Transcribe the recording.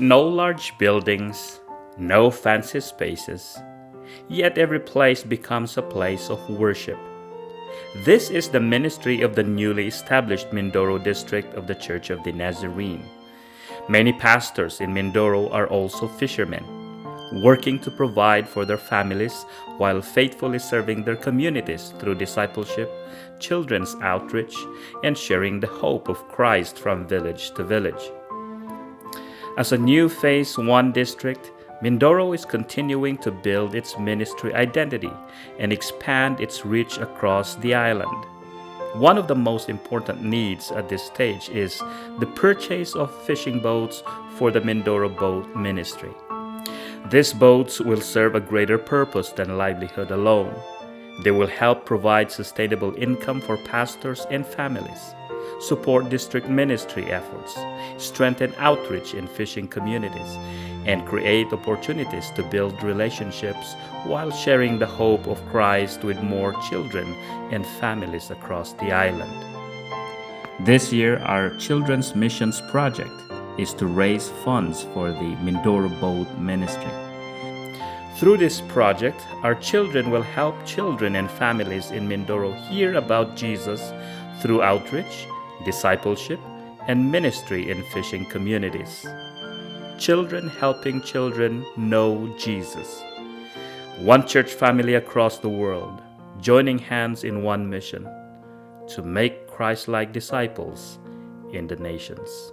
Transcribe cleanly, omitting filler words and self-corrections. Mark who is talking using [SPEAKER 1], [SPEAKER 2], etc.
[SPEAKER 1] No large buildings, no fancy spaces, yet every place becomes a place of worship. This is the ministry of the newly established Mindoro district of the Church of the Nazarene. Many pastors in Mindoro are also fishermen, working to provide for their families while faithfully serving their communities through discipleship, children's outreach, and sharing the hope of Christ from village to village. As a new Phase 1 district, Mindoro is continuing to build its ministry identity and expand its reach across the island. One of the most important needs at this stage is the purchase of fishing boats for the Mindoro boat ministry. These boats will serve a greater purpose than livelihood alone. They will help provide sustainable income for pastors and families, support district ministry efforts, strengthen outreach in fishing communities, and create opportunities to build relationships while sharing the hope of Christ with more children and families across the island. This year, our Children's Missions Project is to raise funds for the Mindoro Boat Ministry. Through this project, our children will help children and families in Mindoro hear about Jesus through outreach, discipleship, and ministry in fishing communities. Children helping children know Jesus. One church family across the world, joining hands in one mission: to make Christ-like disciples in the nations.